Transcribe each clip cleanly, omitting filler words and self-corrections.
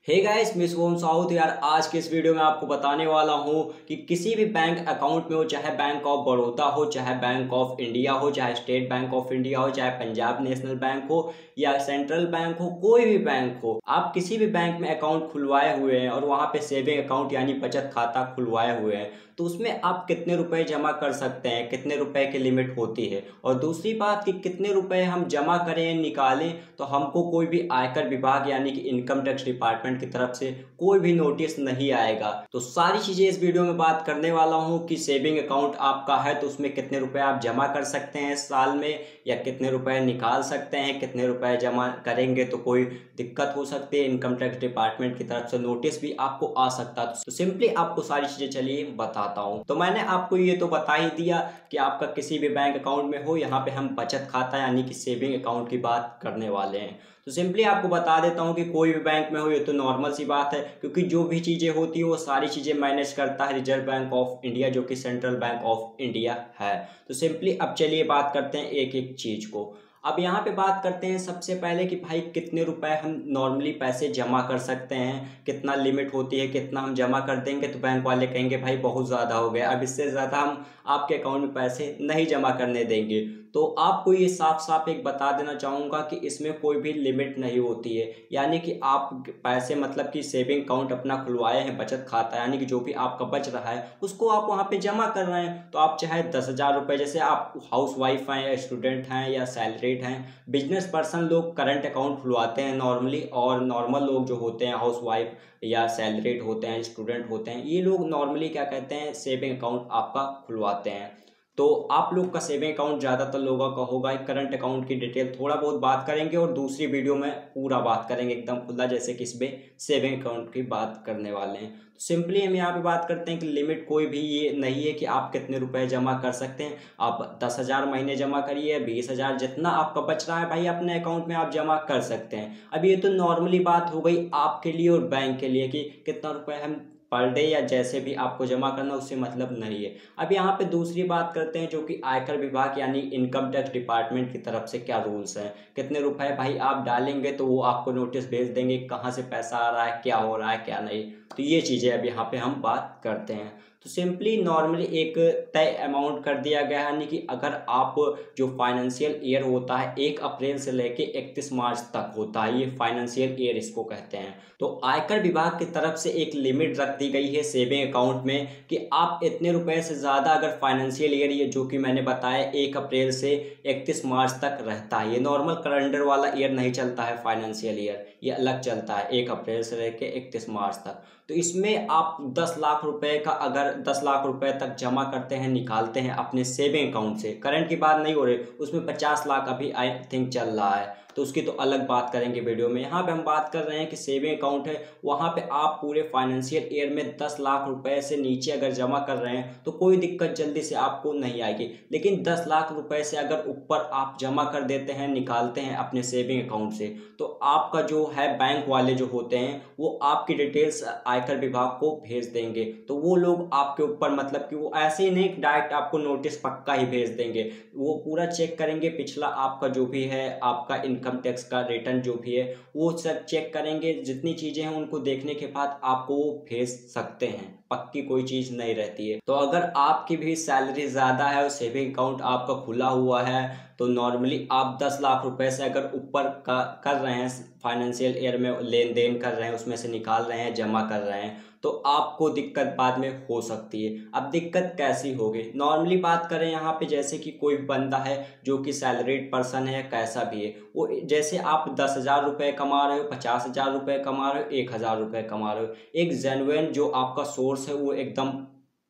Hey guys, miss ओम south यार। आज के इस वीडियो में आपको बताने वाला हूँ कि किसी भी बैंक अकाउंट में हो, चाहे बैंक ऑफ बड़ौदा हो, चाहे बैंक ऑफ इंडिया हो, चाहे स्टेट बैंक ऑफ इंडिया हो, चाहे पंजाब नेशनल बैंक हो या सेंट्रल बैंक हो, कोई भी बैंक हो, आप किसी भी बैंक में अकाउंट खुलवाए हुए हैं और वहाँ पे सेविंग अकाउंट यानी बचत खाता खुलवाए हुए हैं, तो उसमें आप कितने रुपए जमा कर सकते हैं, कितने रुपए की लिमिट होती है। और दूसरी बात कि कितने रुपए हम जमा करें निकालें तो हमको कोई भी आयकर विभाग यानी कि इनकम टैक्स डिपार्टमेंट की तरफ से कोई भी नोटिस नहीं आएगा। तो सारी चीजें इस वीडियो में बात करने वाला हूं कि सेविंग अकाउंट आपका है तो उसमें कितने रुपए आप जमा कर सकते हैं साल में, या कितने रुपए निकाल सकते हैं, कितने रुपए जमा करेंगे तो कोई दिक्कत हो सकती है, इनकम टैक्स डिपार्टमेंट की तरफ से नोटिस भी आपको आ सकता है। तो सिंपली आपको सारी चीजें चलिए बताता हूं। तो मैंने आपको ये तो बता ही दिया कि आपका किसी भी बैंक अकाउंट में हो, यहाँ पे हम बचत खाता यानी कि सेविंग अकाउंट की बात करने वाले हैं। तो सिंपली आपको बता देता हूँ कि कोई भी बैंक में हो, ये तो नॉर्मल सी बात है, क्योंकि जो भी चीज़ें होती है वो सारी चीज़ें मैनेज करता है रिजर्व बैंक ऑफ इंडिया, जो कि सेंट्रल बैंक ऑफ इंडिया है। तो सिंपली अब चलिए बात करते हैं एक एक चीज़ को। अब यहाँ पे बात करते हैं सबसे पहले कि भाई कितने रुपए हम नॉर्मली पैसे जमा कर सकते हैं, कितना लिमिट होती है, कितना हम जमा कर देंगे तो बैंक वाले कहेंगे भाई बहुत ज़्यादा हो गया, अब इससे ज़्यादा हम आपके अकाउंट में पैसे नहीं जमा करने देंगे। तो आपको ये साफ साफ एक बता देना चाहूँगा कि इसमें कोई भी लिमिट नहीं होती है। यानी कि आप पैसे मतलब कि सेविंग अकाउंट अपना खुलवाए हैं, बचत खाता यानी कि जो भी आपका बच रहा है उसको आप वहाँ पे जमा कर रहे हैं। तो आप चाहे 10,000 रुपये, जैसे आप हाउस वाइफ हैं या स्टूडेंट हैं या सैलरीड हैं, बिजनेस पर्सन लोग करंट अकाउंट खुलवाते हैं नॉर्मली, और नॉर्मल लोग जो होते हैं हाउस वाइफ या सैलरीड होते हैं, स्टूडेंट होते हैं, ये लोग नॉर्मली क्या कहते हैं सेविंग अकाउंट आपका खुलवाते हैं। तो आप लोग का सेविंग अकाउंट ज़्यादातर लोगों का होगा। एक करंट अकाउंट की डिटेल थोड़ा बहुत बात करेंगे और दूसरी वीडियो में पूरा बात करेंगे एकदम खुला, जैसे कि इसमें सेविंग अकाउंट की बात करने वाले हैं। तो सिंपली हम यहाँ पे बात करते हैं कि लिमिट कोई भी ये नहीं है कि आप कितने रुपए जमा कर सकते हैं। आप 10,000 महीने जमा करिए, 20,000, जितना आपका बच रहा है भाई अपने अकाउंट में आप जमा कर सकते हैं। अब ये तो नॉर्मली बात हो गई आपके लिए और बैंक के लिए कि कितना रुपए हम पर डे या जैसे भी आपको जमा करना, उससे मतलब नहीं है। अब यहाँ पे दूसरी बात करते हैं जो कि आयकर विभाग यानी इनकम टैक्स डिपार्टमेंट की तरफ से क्या रूल्स हैं, कितने रुपए भाई आप डालेंगे तो वो आपको नोटिस भेज देंगे कहाँ से पैसा आ रहा है, क्या हो रहा है क्या नहीं। तो ये चीज़ें अब यहाँ पे हम बात करते हैं। तो सिंपली नॉर्मली एक तय अमाउंट कर दिया गया है, यानी कि अगर आप जो फाइनेंशियल ईयर होता है 1 अप्रैल से लेके 31 मार्च तक होता है, ये फाइनेंशियल ईयर इसको कहते हैं। तो आयकर विभाग की तरफ से एक लिमिट रख दी गई है सेविंग अकाउंट में कि आप इतने रुपए से ज़्यादा अगर फाइनेंशियल ईयर, ये जो कि मैंने बताया 1 अप्रैल से 31 मार्च तक रहता है, ये नॉर्मल कैलेंडर वाला ईयर नहीं चलता है, फाइनेंशियल ईयर ये अलग चलता है 1 अप्रैल से लेकर 31 मार्च तक। तो इसमें आप 10 लाख रुपए का, अगर 10 लाख रुपए तक जमा करते हैं, निकालते हैं अपने सेविंग अकाउंट से, करंट की बात नहीं हो रही, उसमें 50 लाख अभी आई थिंक चल रहा है, तो उसकी तो अलग बात करेंगे वीडियो में। यहाँ पे हम बात कर रहे हैं कि सेविंग अकाउंट है, वहाँ पे आप पूरे फाइनेंशियल ईयर में 10 लाख रुपए से नीचे अगर जमा कर रहे हैं तो कोई दिक्कत जल्दी से आपको नहीं आएगी। लेकिन 10 लाख रुपए से अगर ऊपर आप जमा कर देते हैं, निकालते हैं अपने सेविंग अकाउंट से, तो आपका जो है बैंक वाले जो होते हैं वो आपकी डिटेल्स आयकर विभाग को भेज देंगे। तो वो लोग आपके ऊपर मतलब कि वो ऐसे ही नहीं डायरेक्ट आपको नोटिस पक्का ही भेज देंगे, वो पूरा चेक करेंगे, पिछला आपका जो भी है आपका इनकम टैक्स का रिटर्न जो भी है वो सब चेक करेंगे, जितनी चीज़ें हैं उनको देखने के बाद आपको वो भेज सकते हैं, पक्की कोई चीज़ नहीं रहती है। तो अगर आपकी भी सैलरी ज़्यादा है और सेविंग अकाउंट आपका खुला हुआ है तो नॉर्मली आप 10 लाख रुपए से अगर ऊपर का कर रहे हैं, फाइनेंशियल ईयर में लेन देन कर रहे हैं, उसमें से निकाल रहे हैं, जमा कर रहे हैं, तो आपको दिक्कत बाद में हो सकती है। अब दिक्कत कैसी होगी, नॉर्मली बात करें यहाँ पे, जैसे कि कोई बंदा है जो कि सैलरीड पर्सन है, कैसा भी है वो, जैसे आप 10,000 रुपये कमा रहे हो, 50,000 रुपये कमा रहे हो, 1,000 रुपये कमा रहे हो, एक जेन्युइन जो आपका सोर्स है वो एकदम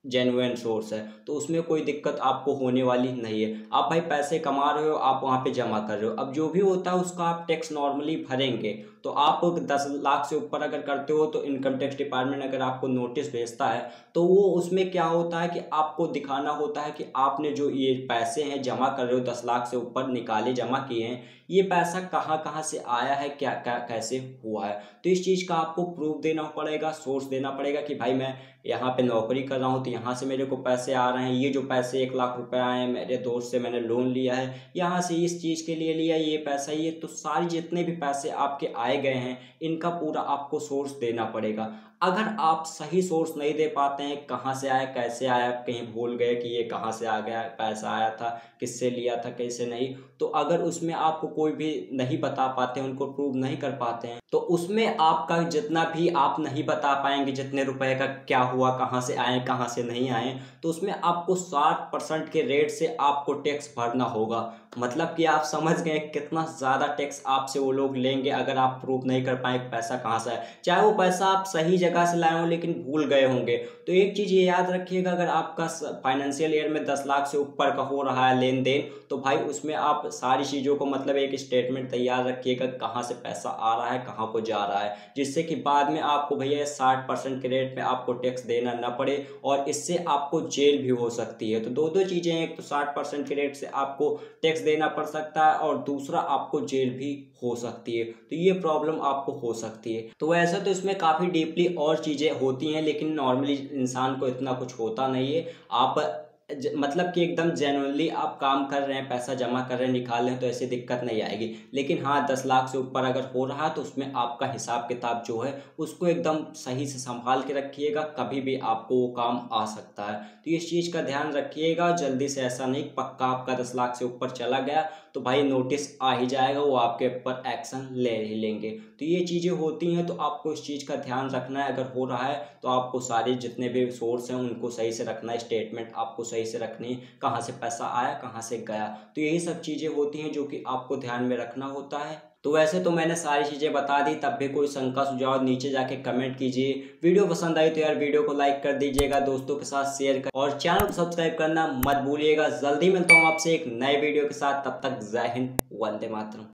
जेन्युइन सोर्स है, तो उसमें कोई दिक्कत आपको होने वाली नहीं है। आप भाई पैसे कमा रहे हो, आप वहाँ पे जमा कर रहे हो, अब जो भी होता है उसका आप टैक्स नॉर्मली भरेंगे। तो आप 10 लाख से ऊपर अगर करते हो तो इनकम टैक्स डिपार्टमेंट अगर आपको नोटिस भेजता है तो वो उसमें क्या होता है कि आपको दिखाना होता है कि आपने जो ये पैसे हैं जमा कर रहे हो, 10 लाख से ऊपर निकाले जमा किए हैं, ये पैसा कहाँ कहाँ से आया है, क्या क्या कैसे हुआ है। तो इस चीज़ का आपको प्रूफ देना पड़ेगा, सोर्स देना पड़ेगा कि भाई मैं यहाँ पे नौकरी कर रहा हूँ तो यहाँ से मेरे को पैसे आ रहे हैं, ये जो पैसे 1 लाख रुपए आए हैं मेरे दोस्त से मैंने लोन लिया है, यहाँ से इस चीज़ के लिए लिया ये पैसा, ये तो सारी जितने भी पैसे आपके आए लगाए गए हैं इनका पूरा आपको सोर्स देना पड़ेगा। अगर आप सही सोर्स नहीं दे पाते हैं, कहाँ से आया, कैसे आया, कहीं भूल गए कि ये कहाँ से आ गया, पैसा आया था, किससे लिया था, कैसे नहीं, तो अगर उसमें आपको कोई भी नहीं बता पाते, उनको प्रूव नहीं कर पाते हैं, तो उसमें आपका जितना भी आप नहीं बता पाएंगे जितने रुपए का क्या हुआ, कहाँ से आए कहाँ से नहीं आए, तो उसमें आपको 60% के रेट से आपको टैक्स भरना होगा। मतलब कि आप समझ गए कितना ज़्यादा टैक्स आपसे वो लोग लेंगे अगर आप प्रूफ नहीं कर पाए पैसा कहाँ से आया। चाहे वो पैसा आप सही जगह से लाए हों लेकिन भूल गए होंगे। तो एक चीज़ ये याद रखिएगा, अगर आपका फाइनेंशियल ईयर में 10 लाख से ऊपर का हो रहा है लेन देन, तो भाई उसमें आप सारी चीज़ों को मतलब एक स्टेटमेंट तैयार रखिएगा कहाँ से पैसा आ रहा है, कहाँ को जा रहा है, जिससे कि बाद में आपको भैया 60% के रेट में आपको टैक्स देना ना पड़े और इससे आपको जेल भी हो सकती है। तो दो चीज़ें हैं, एक तो 60% के रेट से आपको टैक्स देना पड़ सकता है और दूसरा आपको जेल भी हो सकती है। तो ये प्रॉब्लम आपको हो सकती है। तो वैसे तो इसमें काफ़ी डीपली और चीज़ें होती हैं लेकिन नॉर्मली इंसान को इतना कुछ होता नहीं है। आप मतलब कि एकदम जेन्युइनली आप काम कर रहे हैं, पैसा जमा कर रहे हैं, निकाल रहे हैं, तो ऐसी दिक्कत नहीं आएगी। लेकिन हाँ 10 लाख से ऊपर अगर हो रहा है तो उसमें आपका हिसाब किताब जो है उसको एकदम सही से संभाल के रखिएगा, कभी भी आपको वो काम आ सकता है। तो इस चीज़ का ध्यान रखिएगा, जल्दी से ऐसा नहीं पक्का आपका 10 लाख से ऊपर चला गया तो भाई नोटिस आ ही जाएगा, वो आपके ऊपर एक्शन ले ही लेंगे। तो ये चीज़ें होती हैं, तो आपको इस चीज़ का ध्यान रखना है। अगर हो रहा है तो आपको सारे जितने भी सोर्स हैं उनको सही से रखना है, स्टेटमेंट आपको सही से रखनी है, कहाँ से पैसा आया कहाँ से गया। तो यही सब चीज़ें होती हैं जो कि आपको ध्यान में रखना होता है। तो वैसे तो मैंने सारी चीज़ें बता दी, तब भी कोई शंका सुझाव नीचे जाके कमेंट कीजिए। वीडियो पसंद आई तो यार वीडियो को लाइक कर दीजिएगा, दोस्तों के साथ शेयर कर और चैनल को सब्सक्राइब करना मत भूलिएगा। जल्दी मिलता हूँ आपसे एक नए वीडियो के साथ, तब तक जय हिंद, वंदे मातरम।